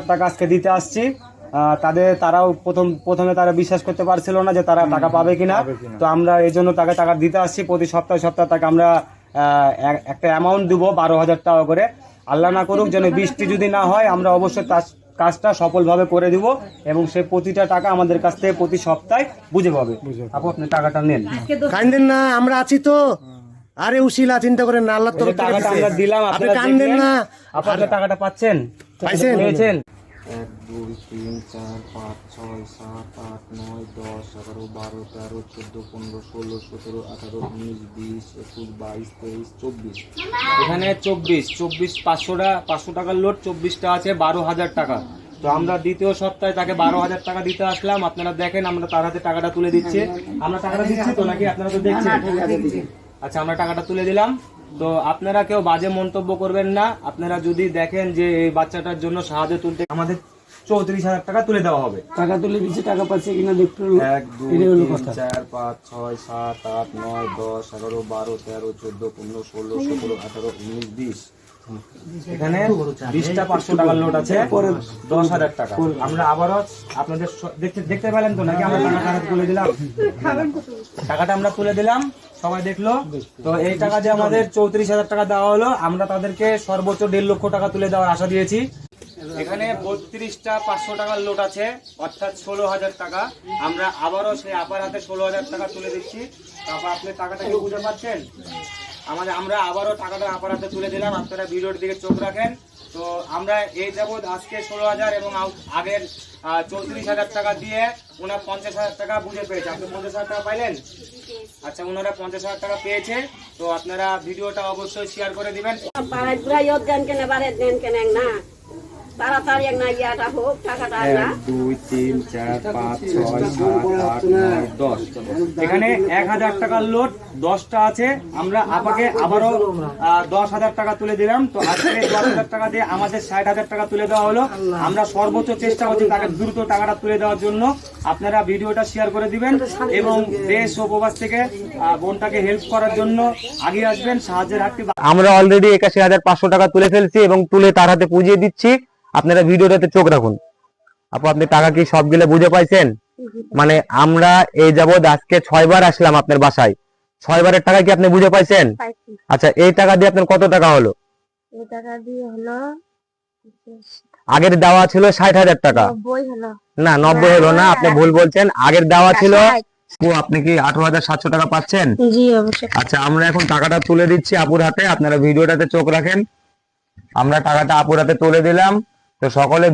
টাকা আজকে দিতে আসছি। তারাও প্রথমে তারা বিশ্বাস করতে পারছিল না যে তারা টাকা পাবে কিনা। তো আমরা এই জন্য তাকে টাকা দিতে আসছি। প্রতি সপ্তাহে তাকে আমরা একটা অ্যামাউন্ট দিব 12,000 টাকা করে। আল্লাহ না করুক যেন বৃষ্টি যদি না হয়, আমরা অবশ্যই কাজটা সফলভাবে করে দিব এবং সে প্রতিটা টাকা আমাদের কাছ থেকে প্রতি সপ্তাহে বুঝে পাবে। আপনি টাকাটা নেন, কান্দেন না, আমরা আছি তো। আরে উশিলা চিন্তা করেন না, আল্লাহ তরফ থেকে টাকাটা আমরা দিলাম। আপনি কান্দেন না, আপনারা টাকাটা পাচ্ছেন, পেয়েছেন। 1 2 3 4 5 6 7 8 9 10 11 12 13 14 15 16 17 18 19 20 21 22 23 24। এখানে 24 500 টাকার লোড 24টা আছে 12,000 টাকা। তো আমরা দ্বিতীয় সপ্তাহে তাকে 12,000 টাকা দিতে আসলাম। আপনারা দেখেন আমরা তার হাতে টাকাটা তুলে দিচ্ছি। আমরা টাকাটা দিচ্ছি তো নাকি আপনারা তো দেখছেন? আচ্ছা, আমরা টাকাটা তুলে দিলাম। তো আপনারা কেউ বাজে মন্তব্য করবেন না। আপনারা যদি দেখেন যে এই বাচ্চাটার জন্য সাহায্য তুলতে আমাদের 34,000 টাকা তুলে দেওয়া হবে। টাকা তুলে দিচ্ছে, টাকা পাচ্ছে কিনা দেখতে 1 2 3 4 5 6 7 8 9 10 11 12 13 14 15 16 17 18 19 20। এখানে 20টা 500 টাকার লোড আছে, 10,000 টাকা। আমরা আবারও আপনাদের দেখতে পেলেন তো নাকি? আমরা টাকাটা তুলে দিলাম, টাকাটা আমরা তুলে দিলাম, সবাই দেখলো তো। এই টাকা যে আমাদের 34,000 টাকা দেওয়া হলো, আমরা তাদেরকে সর্বোচ্চ 1.5 লক্ষ টাকা তুলে দেওয়ার আশা দিয়েছি। এখানে 32টা 500 টাকার লোড আছে, অর্থাৎ 16,000 টাকা। আমরা আবারও সেই আপার হাতে 16,000 টাকা তুলে দিচ্ছি। তারপর আপনি টাকাটা কি বুঝতে পারছেন? আমরা আবারও টাকাটা আপার হাতে তুলে দিলাম। আপনারা ভিডিওর দিকে চোখ রাখেন। তো আমরা এই যাবৎ আজকে 16,000 এবং আগের 34,000 টাকা দিয়ে ওনার 50,000 টাকা বুঝে পেয়েছে। আপনি 50,000 টাকা পাইলেন? আচ্ছা, ওনারা 50,000 টাকা পেয়েছে। তো আপনারা ভিডিওটা অবশ্যই শেয়ার করে দিবেন। তাড়াতাড়ি না ইয়াটা হোক, টাকাটা 1 2 3 4 5 6 7 8 9 10। এখানে 1,000 টাকার লোড 10টা আছে। আমরা আপাকে আবারও 10,000 টাকা তুলে দিলাম। তো আজকে 10,000 টাকা দিয়ে আমাদের 60,000 টাকা তুলে দেওয়া হলো। আমরা সর্বোচ্চ চেষ্টা করছি তাকে দ্রুত টাকাটা তুলে দেওয়ার জন্য। আপনারা ভিডিওটা শেয়ার করে দিবেন এবং দেশ ও প্রবাস থেকে বোনটাকে হেল্প করার জন্য আগিয়ে আসবেন, সাহায্যের হাতটি। আমরা অলরেডি 81,500 টাকা তুলে ফেলছি এবং তুলে তার হাতে পুজিয়ে দিচ্ছি। আপনারা ভিডিওটাতে চোখ রাখুন। আপনি টাকা কি সবগুলো বুঝে পাইছেন? মানে আমরা এই যাবৎ আজকে 6 বার আসলাম আপনার বাসায়। 6 বারের টাকা কি আপনি বুঝে পাইছেন? আচ্ছা, এই টাকা দিয়ে আপনার কত টাকা হলো? এই টাকা দিয়ে হলো, আগের দেওয়া ছিল 60,000 টাকা। 90 হলো না, 90 হলো না, আপনি ভুল বলছেন। আগের দেওয়া ছিল, আপনি কি 18,700 টাকা পাচ্ছেন? জি অবশ্যই। আচ্ছা, আমরা এখন টাকাটা তুলে দিচ্ছি আপুর হাতে। আপনারা ভিডিওটাতে চোখ রাখেন। আমরা টাকাটা আপুর হাতে তুলে দিলাম। তো সকলে